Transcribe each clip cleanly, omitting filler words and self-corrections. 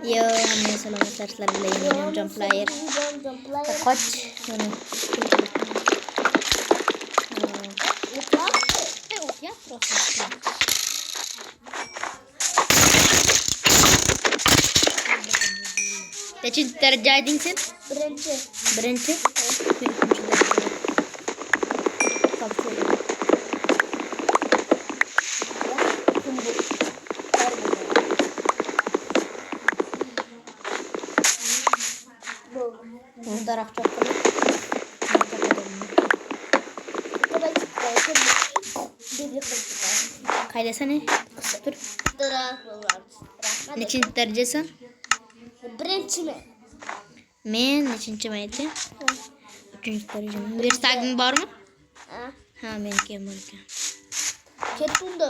Yo, hammaga salomlar, sizlar bilan yana Jump Player. Qoch, mana. Nechinchi daraja eding sen? Birinchi. Birinchi? Men ikkinchi daraja. Topshirdim. Bu daraxt cho'qqini. Qaydasan? Qisib tur. Nechinchi darajasan? Birinchiman. Men nechinchiman ayting? 3-darajaman. Versaging bormi? Ha, meniki ham bor ekan. Ketunda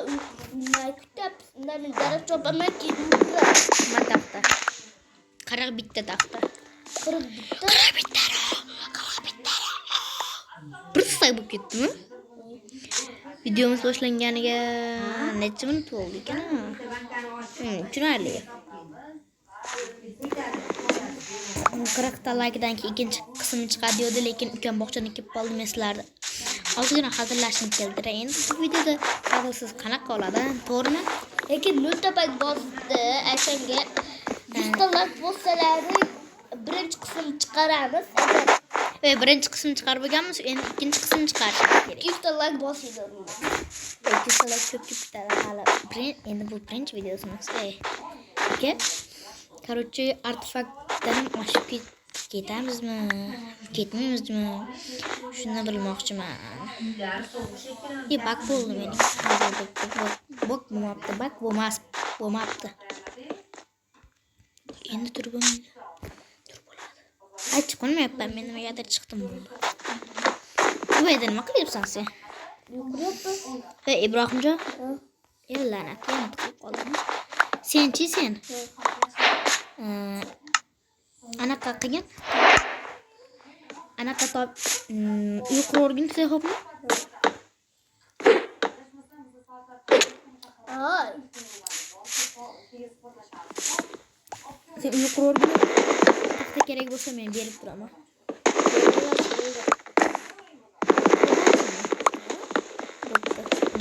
maktab, men daraxt chopaman ki. Mataqda. 41 ta taxta. 41 ta. Bir say bo'lib ketdimi? Videomiz boshlanganiga necha minut bo'ldi ekan? Tushunarli. 40 ta likedan keyin ikkinchi qismi chiqadi dedi, lekin ukam bog'chani kelib qoldi men sizlarni. Ozgina hazillashni keltiray. Endi bu videoda hazilsiz qanaqa oladi, to'g'rimi? Lekin 0 ta bak bosdi, aytanga 100 ta like bo'lsalari birinchi qismni chiqaramiz. Ve birinchi qismni chiqarib bo'lganmiz, endi ikkinchi qismni chiqarishimiz kerak. 200 ta like bosinglar. 200 ta like ko'p ketadi hali. Endi bu birinchi videosimiz. Aka, короче, artefaktdan oshib ketamizmi? Ketmaymizmi? Shuni bilmoqchiman. Bak bo'ldi mening. Bak bo'lmabdi. Endi turib bo'lmaydi. Aytib qo'ymayapman, men nimagadir chiqdim bo'ldi. Bu yerda nima qilyapsan sen? Yuqyapti. Ibrohimjon? La'nat, yana qilib qoldim. Senchi sen? Anaqa qilgan? Anaqa top yuqori o'rgin sehobmi? Ay. Sen yuqori o'rgin taxta kerak bo'lsa men berib turaman.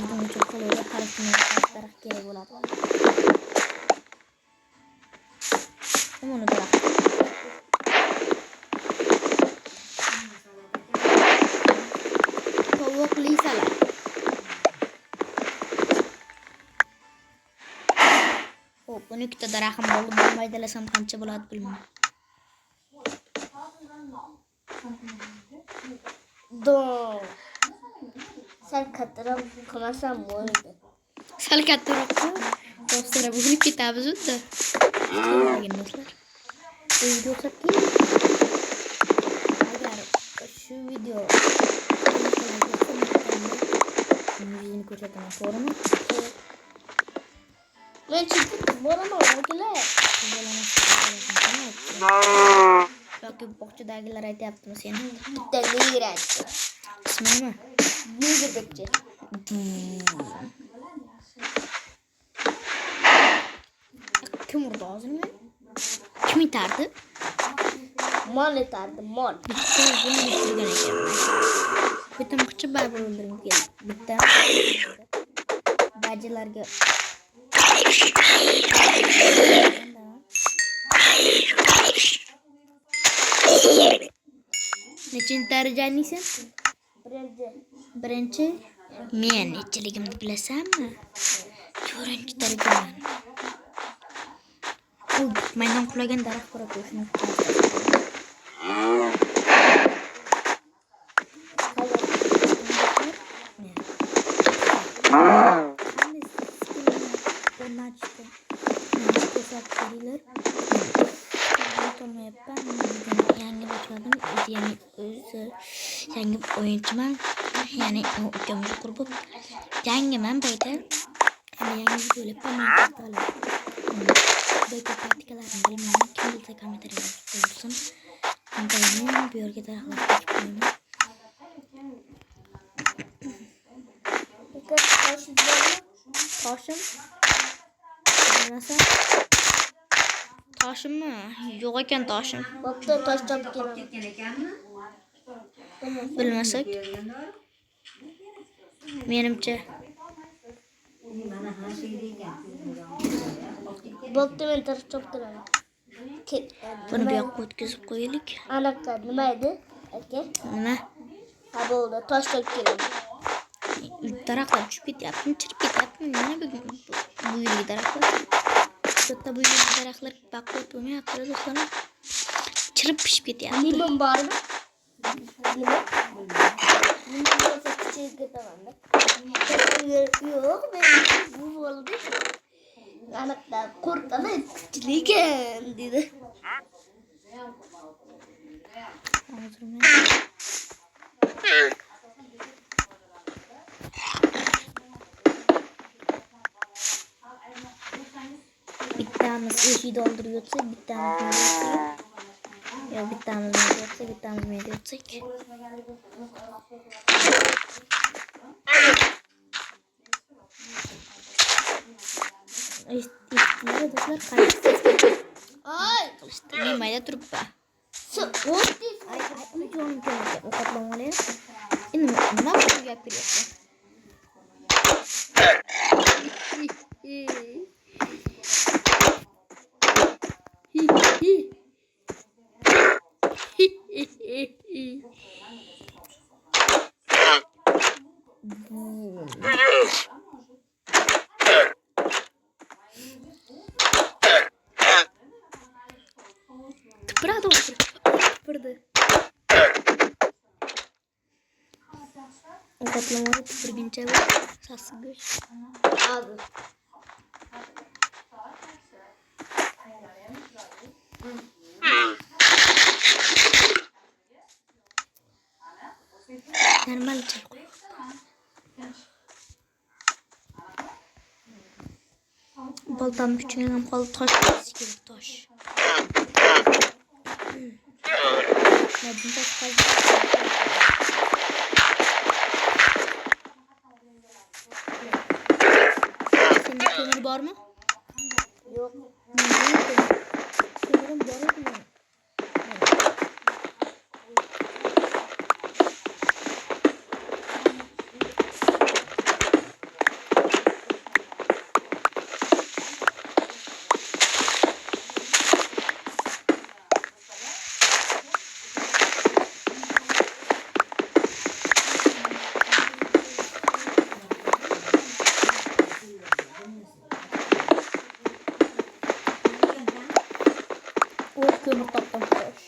Bunga çok kolay harfini daraxt kerak bo'ladi. Buni daraxt. Tovuqli salat. Hop, buni ikkita daraxtim bo'ldi. Buni maydalasam qancha bo'ladi bilmayman. Sen kattaroq qilmasam bo'ldi. Sal kattaroq do'stlar bo'lib ketamiz unda. Do'stlar. Video qilib agar shu video yuzini ko'rsataman, to'g'rimi? Men chiqib boraman, o'g'illar. Yoki bog'chadagilar aytyaptimi seni? Bitta nigir aytdi. Ismi nima? Nigirbekchi. Kim urdi o'zini? Kim itardi? Mol itardi, mol. Bitta buni bitirgan ekan. Bitta qilib baribir o'ldirib keldi. Bitta bajilarga nechinchi darajanisan? Birinchi. Men nechiligimni bilasanmi? 4-darajaman. Maydon qulagan daraxt bor ekan, shuni yangi o'yinchiman, ya'ni ukamga qurib yangiman bayda. Yangi videolar paytlar. Beta praktikalarni bilmayman. Kim bilsa kommentariyada yozsin. Men bu yerga daraxtlar qo'yib qo'yaman. Toshim. Narsa Toshimmi? Yo'q ekan toshim. Bo'pti, tosh topib kelaman. Bilmasak. Menimcha. Bo'pti, men tosh topib kelaman. Buni bu yoqqa o'tkazib qo'yaylik. Anaqa nima edi? Aka? Nima? Ha bo'ldi, tosh topib kelaman. Daraxtlar tushib ketyaptimi, chirib ketyaptimi? Mana bu yilgi daraxtlar. Bitta bu yilgi daraxtlar baquvvat bo'lmayapti do'stlar. Chirib pishib ketyapti. Limon bormi? Limon? Limon bo'lsa kichik ketaman-da. Yo'q, men bu bo'ldi. Anaqa qo'rqadi, kuchli ekan dedi. Hozir men bittamiz eshik doldurib yotsak, bittamiz yo bittamiz men yotsak, bittamiz men yotsak. Eshitdingizmi do'stlar? Qaraysiz. Ay, Qilishdi. Men mayda turibman. o'tdi. Ay, jonim keladi. Ovqatlan olayapti. Endi nima qilib gap beryapsan? Tupuradi, tupurdi. Ovqatlamani tupurguncha sassiq go'sht. Hozir. Normal chal qo'y. Boltam kuchugim ham qoldi, tosh kesish kerak, tosh. Nabin tosh qoldi. Senda ko'mir bormi? Yo'q. Ko'mirim bor edi. Kömür toplam tosh.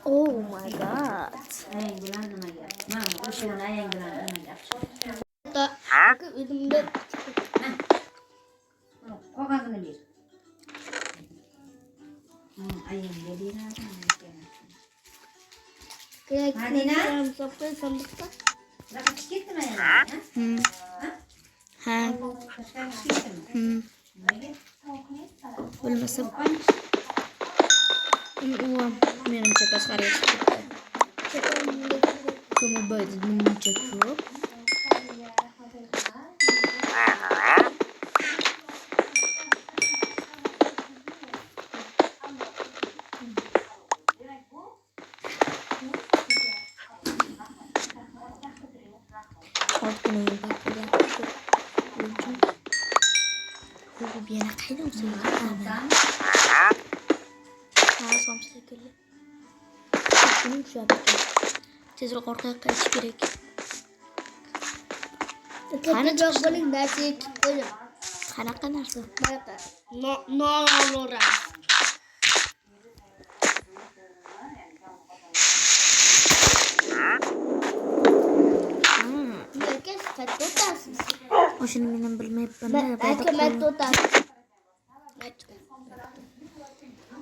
Oh my god. Elimde Qog'ozini ber. Ayam berina. Madina? so'qay sandiqda. Zaqa chiqib ketdimi yana? Ha. Tashqariga chiqib ketdimi? Nimaga? Bo'lmasa menimcha tashqariga chiqib ketdi. Ko'mir boydi menimcha ko'p. Ortini bakıya bu bir yana qayda o'saydi? Ha, somsa keldi. Buni ushlab tezroq orqaga qaytish kerak. Qani bo'ling, narsa yetib qo'ydim. Qanaqa narsa? Bunaqa. No'ra. Nega sifatda o'tasiz? O'shani men ham bilmayapman. Aka, men o'tasiz.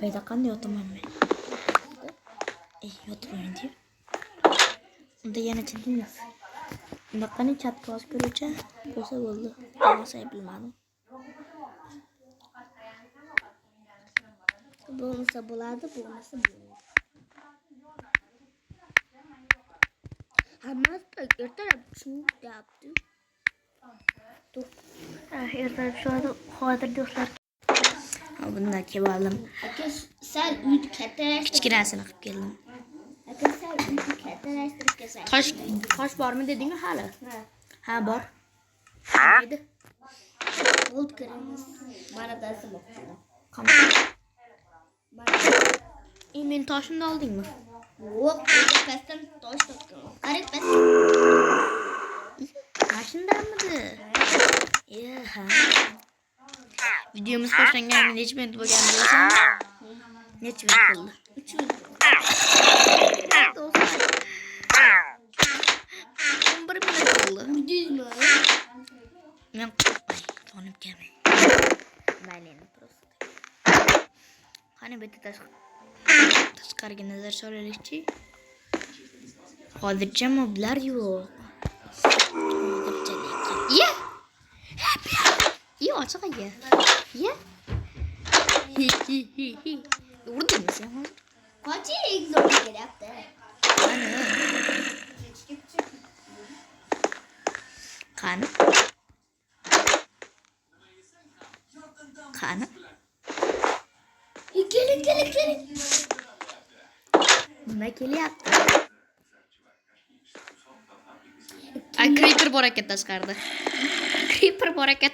Bayda qanday yotaman men? Yotmayman deb. Unda yana childingiz. Unda qani chatga yozib ko'ruvchi bo'lsa bo'ldi. Bo'lmasa bilmadim. Bo'lmasa bo'ladi, bo'lmasa bo'lmaydi. Hammasi ertalab shuni deyapti. Ertalab shu hozir do'stlar. Bundan keldim. Aka sal uyni kattalashtirib. Kichkinasini qilib keldim. Aka sal uyni kattalashtirib kelsan. Tosh bormi dedingmi hali? Ha, bor. Edi. Bo'ldi kiramiz. Mana dastim o'qidi. Men toshimni oldingmi? Yo'q, pastdan tosh topdim. Qarang past. Mashinadamidi? Ha. Videomiz boshlanganiga necha minut bo'lgani bilsam? Necha minut bo'ldi? 3 minut. 11 minut bo'ldi. Uydingizmi? Men tonib kelmay. Mayli просто. Qani bitta tashqariga nazar solaylikchi. Hozircha moblar yo'q. Hozircha lekin. Ye! Ochiq aka. Ye! Urdingmi sen hozir? Qoching, zo'r kelyapti. Qani? Qani? Keling. Nima kelyapti? Ay, creeper bor ekan tashqarida. Creeper bor ekan.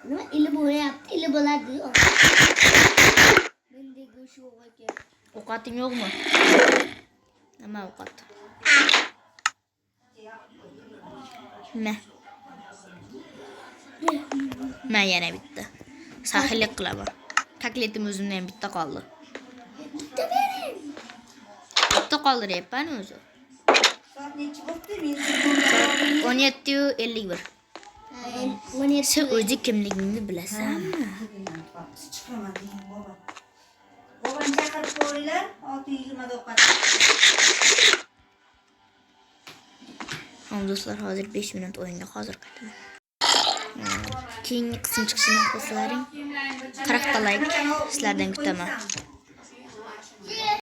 Nima ili bo'lyapti? Ili bo'ladi. Mendagi shu aka. Ovqating yo'qmi? Nima ovqat? Men yana bitta. Saxiylik qilaman. Taklitim o'zimdan ham bitta qoldi. Bitta qoldiryapman o'zi. Soat nechi bo'pti? Men 17:51. Sen o'zi kimligingni bilasanmi? chiqamading bobo. Boboni chaqirib qo'yinglar, 6:20 da ovqat. Do'stlar, hozir 5 minut o'yinga hozir qaytaman. Keyingi qism chiqishini xohlasalaring 40 ta like sizlardan kutaman.